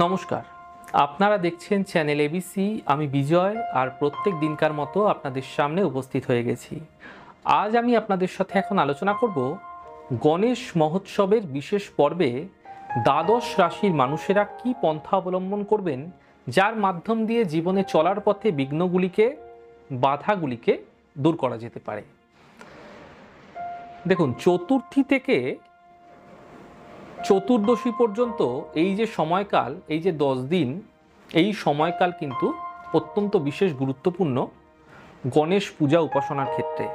নমস্কার, আপনারা দেখছেন চ্যানেল এবিসি। আমি বিজয় আর প্রত্যেক দিনকার মতো আপনাদের সামনে উপস্থিত হয়ে গেছি। আজ আমি আপনাদের সাথে এখন আলোচনা করব গণেশ মহোৎসবের বিশেষ পর্বে দ্বাদশ রাশির মানুষেরা কি পন্থা অবলম্বন করবেন, যার মাধ্যম দিয়ে জীবনে চলার পথে বিঘ্নগুলিকে, বাধাগুলিকে দূর করা যেতে পারে। দেখুন, চতুর্থী থেকে চতুর্দশী পর্যন্ত এই যে সময়কাল, এই যে 10 দিন, এই সময়কাল কিন্তু অত্যন্ত বিশেষ গুরুত্বপূর্ণ গণেশ পূজা উপাসনার ক্ষেত্রে।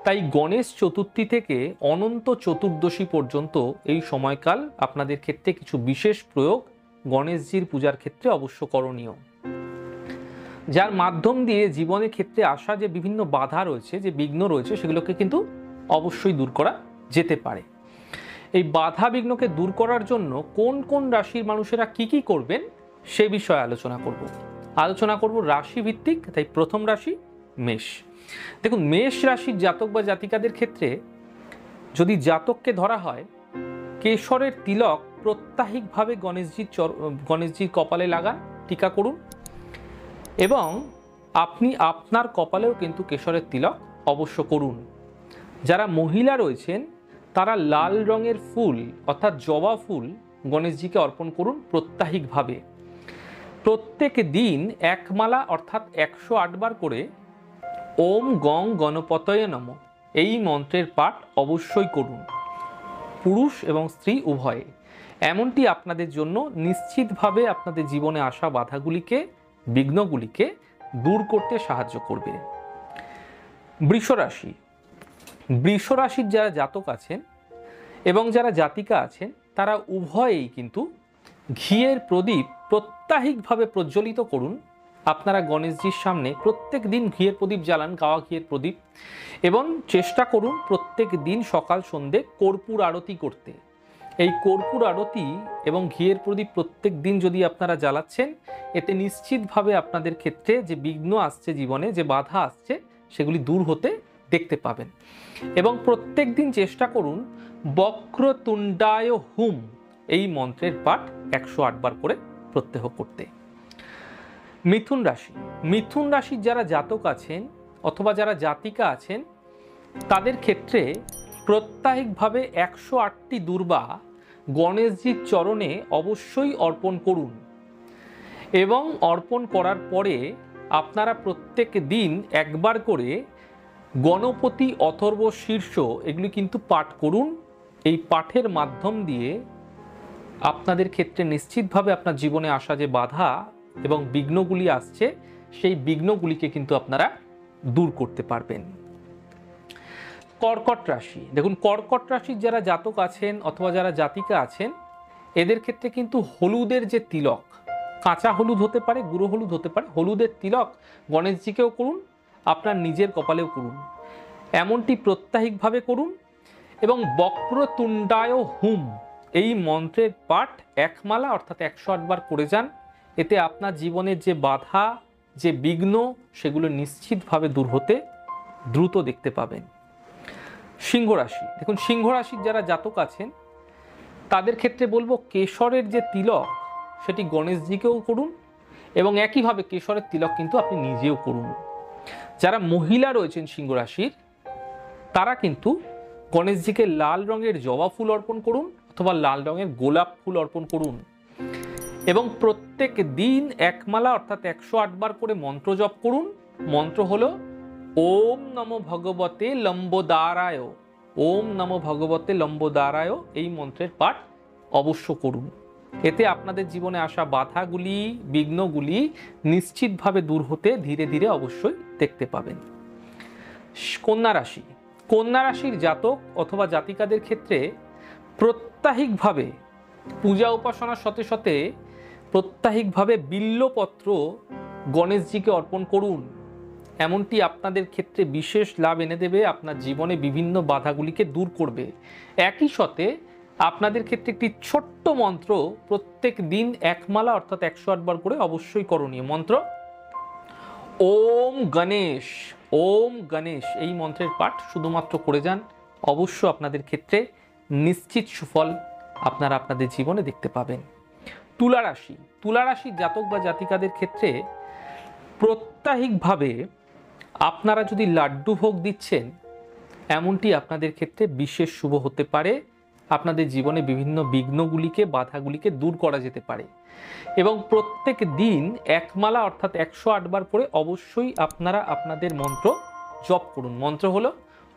তাই গণেশ চতুর্থী থেকে অনন্ত চতুর্দশী পর্যন্ত এই সময়কাল আপনাদের ক্ষেত্রে কিছু বিশেষ প্রয়োগ গণেশজির পূজার ক্ষেত্রে অবশ্য করণীয়, যার মাধ্যম দিয়ে জীবনের ক্ষেত্রে আসা যে বিভিন্ন বাধা রয়েছে, যে বিঘ্ন রয়েছে, সেগুলোকে কিন্তু অবশ্যই দূর করা যেতে পারে। এই বাধা বিঘ্নকে দূর করার জন্য কোন কোন রাশির মানুষেরা কি করবেন সে বিষয়ে আলোচনা করব রাশি ভিত্তিক। তাই প্রথম রাশি মেষ। দেখুন, মেষ রাশির জাতক বা জাতিকাদের ক্ষেত্রে যদি জাতককে ধরা হয়, কেশরের তিলক প্রত্যাহিকভাবে গণেশজির কপালে লাগান, টিকা করুন, এবং আপনি আপনার কপালেও কিন্তু কেশরের তিলক অবশ্য করুন। যারা মহিলা রয়েছেন তারা লাল রঙের ফুল অর্থাৎ জবা ফুল গণেশজিকে অর্পণ করুন প্রত্যাহিকভাবে। প্রত্যেক দিন এক মালা অর্থাৎ 108 বার করে ওম গং গণপতয়ে নমঃ এই মন্ত্রের পাঠ অবশ্যই করুন, পুরুষ এবং স্ত্রী উভয়ে। এমনটি আপনাদের জন্য নিশ্চিতভাবে আপনাদের জীবনে আসা বাধাগুলিকে, বিঘ্নগুলিকে দূর করতে সাহায্য করবে। বৃষ রাশি। বৃষ রাশির যারা জাতক আছেন এবং যারা জাতিকা আছেন তারা উভয়েই কিন্তু ঘিয়ের প্রদীপ প্রত্যাহিকভাবে প্রজ্বলিত করুন। আপনারা গণেশজির সামনে প্রত্যেক দিন ঘিয়ের প্রদীপ জ্বালান, গাওয়া ঘিয়ের প্রদীপ, এবং চেষ্টা করুন প্রত্যেক দিন সকাল সন্ধে কর্পূর আরতি করতে। এই কর্পূর আরতি এবং ঘিয়ের প্রদীপ প্রত্যেক দিন যদি আপনারা জ্বালাচ্ছেন, এতে নিশ্চিতভাবে আপনাদের ক্ষেত্রে যে বিঘ্ন আসছে, জীবনে যে বাধা আসছে, সেগুলি দূর হতে দেখতে পাবেন। এবং প্রত্যেক দিন চেষ্টা করুন বক্রতুণ্ডায় হুম এই মন্ত্রের পাঠ 108 বার করে প্রত্যহ করতে। মিথুন রাশি। মিথুন রাশির যারা জাতক আছেন অথবা যারা জাতিকা আছেন তাদের ক্ষেত্রে প্রত্যাহিকভাবে 108টি দুর্বা গণেশজির চরণে অবশ্যই অর্পণ করুন, এবং অর্পণ করার পরে আপনারা প্রত্যেক দিন একবার করে গণপতি অথর্ব শীর্ষ এগুলি কিন্তু পাঠ করুন। এই পাঠের মাধ্যম দিয়ে আপনাদের ক্ষেত্রে নিশ্চিতভাবে আপনার জীবনে আসা যে বাধা এবং বিঘ্নগুলি আসছে, সেই বিঘ্নগুলিকে কিন্তু আপনারা দূর করতে পারবেন। কর্কট রাশি। দেখুন, কর্কট রাশির যারা জাতক আছেন অথবা যারা জাতিকা আছেন এদের ক্ষেত্রে কিন্তু হলুদের যে তিলক, কাঁচা হলুদ হতে পারে, গুঁড়ো হলুদ হতে পারে, হলুদের তিলক গণেশজিকেও করুন, আপনার নিজের কপালেও করুন। এমনটি প্রত্যাহিকভাবে করুন এবং বক্রতুণ্ডায় হুম এই মন্ত্রের পাঠ এক মালা অর্থাৎ 108 বার করে যান। এতে আপনার জীবনের যে বাধা, যে বিঘ্ন, সেগুলো নিশ্চিতভাবে দূর হতে দ্রুত দেখতে পাবেন। সিংহ রাশি। দেখুন, সিংহ রাশির যারা জাতক আছেন তাদের ক্ষেত্রে বলবো কেশরের যে তিলক সেটি গণেশজিকেও করুন, এবং একইভাবে কেশরের তিলক কিন্তু আপনি নিজেও করুন। যারা মহিলা রয়েছেন সিংহ রাশির তারা কিন্তু গণেশজিকে লাল রঙের জবা ফুল অর্পণ করুন অথবা লাল রঙের গোলাপ ফুল অর্পণ করুন, এবং প্রত্যেক দিন এক মালা অর্থাৎ 108 বার করে মন্ত্র জপ করুন। মন্ত্র হলো ওম নমো ভগবতে লম্বোদারায়, ওম নমো ভগবতে লম্বোদারায় এই মন্ত্রের পাঠ অবশ্য করুন। এতে আপনাদের জীবনে আসা বাধাগুলি, বিঘ্নগুলি নিশ্চিতভাবে দূর হতে ধীরে ধীরে অবশ্যই দেখতে পাবেন। কন্যা রাশি। কন্যা রাশির জাতক অথবা জাতিকাদের ক্ষেত্রে প্রত্যাহিকভাবে পূজা উপাসনার সাথে সাথে প্রত্যাহিকভাবে বিল্বপত্র গণেশজিকে অর্পণ করুন। এমনটি আপনাদের ক্ষেত্রে বিশেষ লাভ এনে দেবে, আপনার জীবনে বিভিন্ন বাধাগুলিকে দূর করবে। একই সাথে আপনাদের ক্ষেত্রে একটি ছোট্ট মন্ত্র প্রত্যেক দিন এক মালা অর্থাৎ 108 বার করে অবশ্যই করণীয় মন্ত্র ওম গণেশ, ওম গণেশ এই মন্ত্রের পাঠ শুধুমাত্র করে যান। অবশ্য আপনাদের ক্ষেত্রে নিশ্চিত সুফল আপনারা আপনাদের জীবনে দেখতে পাবেন। তুলা রাশি, তুলা রাশির জাতক বা জাতিকাদের ক্ষেত্রে প্রত্যাহিকভাবে আপনারা যদি লাড্ডু ভোগ দিচ্ছেন, এমনটি আপনাদের ক্ষেত্রে বিশেষ শুভ হতে পারে। আপনাদের জীবনে বিভিন্ন বিঘ্নগুলিকে, বাধাগুলিকে দূর করা যেতে পারে। এবং প্রত্যেক দিন একমালা অর্থাৎ 108 বার করে অবশ্যই আপনারা আপনাদের মন্ত্র জপ করুন। মন্ত্র হলো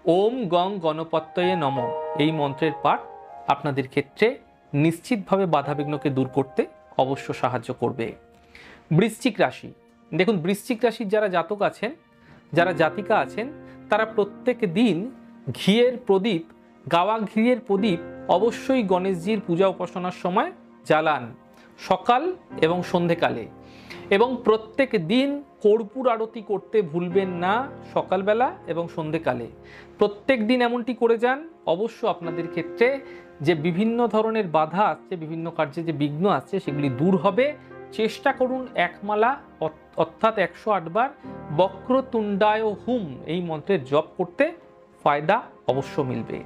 ওম গং গণপত্যয়ে নমঃ। এই মন্ত্রের পাঠ আপনাদের ক্ষেত্রে নিশ্চিতভাবে বাধাবিঘ্নকে দূর করতে অবশ্য সাহায্য করবে। বৃশ্চিক রাশি, দেখুন বৃশ্চিক রাশির যারা জাতক আছেন, যারা জাতিকা আছেন, তারা প্রত্যেক দিন ঘিয়ের প্রদীপ, গাওয়া ঘিয়ের প্রদীপ অবশ্যই গণেশজির পূজা উপাসনার সময় জ্বালান, সকাল এবং সন্ধেকালে। এবং প্রত্যেক দিন কর্পূর আরতি করতে ভুলবেন না, সকালবেলা এবং সন্ধেকালে। প্রত্যেক দিন এমনটি করে যান, অবশ্য আপনাদের ক্ষেত্রে যে বিভিন্ন ধরনের বাধা আসছে, বিভিন্ন কার্যে যে বিঘ্ন আসছে, সেগুলি দূর হবে। চেষ্টা করুন একমালা অর্থাৎ 108 বার বক্রতুণ্ডায় হুম এই মন্ত্রের জপ করতে, ফায়দা অবশ্য মিলবে।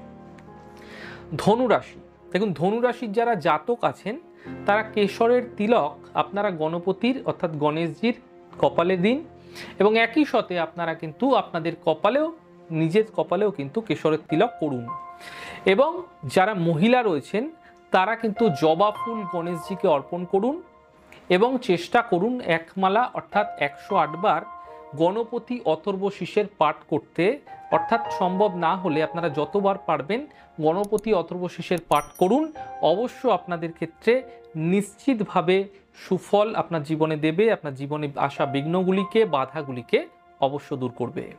ধনুরাশি, দেখুন ধনুরাশির যারা জাতক আছেন, তারা কেশরের তিলক আপনারা গণপতির অর্থাৎ গণেশজির কপালে দিন। এবং একই সাথে আপনারা কিন্তু আপনাদের কপালেও, নিজের কপালেও কিন্তু কেশরের তিলক করুন। এবং যারা মহিলা রয়েছেন, তারা কিন্তু জবা ফুল গণেশজিকে অর্পণ করুন। এবং চেষ্টা করুন একমালা অর্থাৎ 108 বার গণপতি অথর্ব শীর্ষের পাঠ করতে। অর্থাৎ সম্ভব না হলে আপনারা যতবার পারবেন গণপতি অথর্ব শীর্ষের পাঠ করুন। অবশ্য আপনাদের ক্ষেত্রে নিশ্চিতভাবে সুফল আপনার জীবনে দেবে, আপনার জীবনে আসা বিঘ্নগুলিকে, বাধাগুলিকে অবশ্য দূর করবে।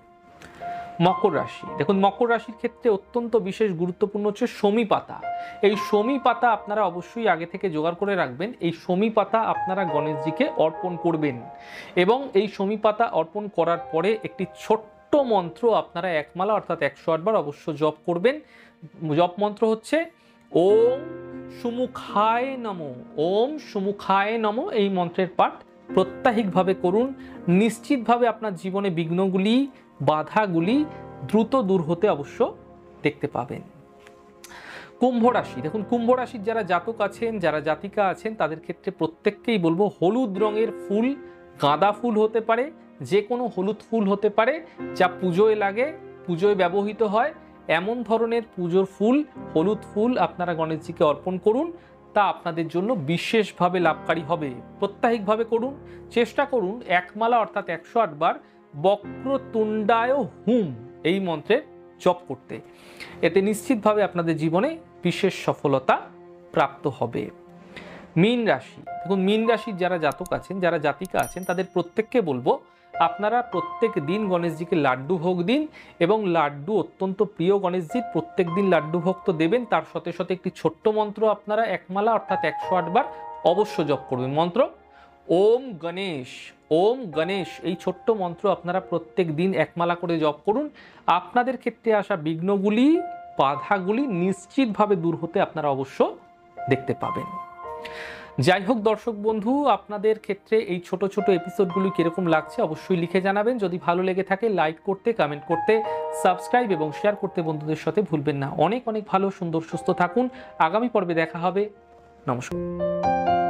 মকর রাশি, দেখুন মকর রাশির ক্ষেত্রে অত্যন্ত বিশেষ গুরুত্বপূর্ণ হচ্ছে শমী পাতা। এই শমী পাতা আপনারা অবশ্যই আগে থেকে জোগাড় করে রাখবেন। এই শমী পাতা আপনারা গণেশজিকে অর্পণ করবেন। এবং এই শমী পাতা অর্পণ করার পরে একটি ছোট্ট মন্ত্র আপনারা একমালা অর্থাৎ 108 বার অবশ্য জপ করবেন। জপ মন্ত্র হচ্ছে ওম সুমুখায় নমঃ। ওম সুমুখায় নমঃ এই মন্ত্রের পাঠ প্রত্যাহিকভাবে করুন। নিশ্চিতভাবে আপনার জীবনে বিঘ্নগুলি, বাধাগুলি দ্রুত দূর হতে অবশ্য দেখতে পাবেন। কুম্ভ রাশি, দেখুন কুম্ভ রাশির যারা জাতক আছেন, যারা জাতিকা আছেন, তাদের ক্ষেত্রে প্রত্যেককেই বলবো হলুদ রঙের ফুল, গাঁদা ফুল হতে পারে, যে কোনো হলুদ ফুল হতে পারে, যা পুজোয় লাগে, পুজোয় ব্যবহৃত হয়, এমন ধরনের পুজোর ফুল, হলুদ ফুল আপনারা গণেশজিকে অর্পণ করুন। তা আপনাদের জন্য বিশেষভাবে লাভকারী হবে। প্রত্যাহিকভাবে করুন। চেষ্টা করুন একমালা অর্থাৎ 108 বার বক্রতুণ্ডায় হুম এই মন্ত্রের জপ করতে। এতে নিশ্চিতভাবে আপনাদের জীবনে বিশেষ সফলতা প্রাপ্ত হবে। মীন রাশি, দেখুন মীন রাশির যারা জাতক আছেন, যারা জাতিকা আছেন, তাদের প্রত্যেককে বলবো আপনারা প্রত্যেক দিন গণেশজিকে লাড্ডু ভোগ দিন। এবং লাড্ডু অত্যন্ত প্রিয় গণেশজির, প্রত্যেক দিন লাড্ডু ভোগ তো দেবেন, তার সাথে সাথে একটি ছোট্ট মন্ত্র আপনারা একমালা অর্থাৎ 108 বার অবশ্য জপ করবেন। মন্ত্র ওম গণেশ, ওম গণেশ এই ছোট্ট মন্ত্র আপনারা প্রত্যেক দিন একমালা করে জপ করুন। আপনাদের ক্ষেত্রে আসা বিঘ্নগুলি, বাধাগুলি নিশ্চিতভাবে দূর হতে আপনারা অবশ্য দেখতে পাবেন। যাই হোক দর্শক বন্ধু, আপনাদের ক্ষেত্রে এই ছোট ছোট এপিসোডগুলি কিরকম লাগছে অবশ্যই লিখে জানাবেন। যদি ভালো লেগে থাকে লাইক করতে, কমেন্ট করতে, সাবস্ক্রাইব এবং শেয়ার করতে বন্ধুদের সাথে ভুলবেন না। অনেক অনেক ভালো, সুন্দর, সুস্থ থাকুন। আগামী পর্বে দেখা হবে। নমস্কার।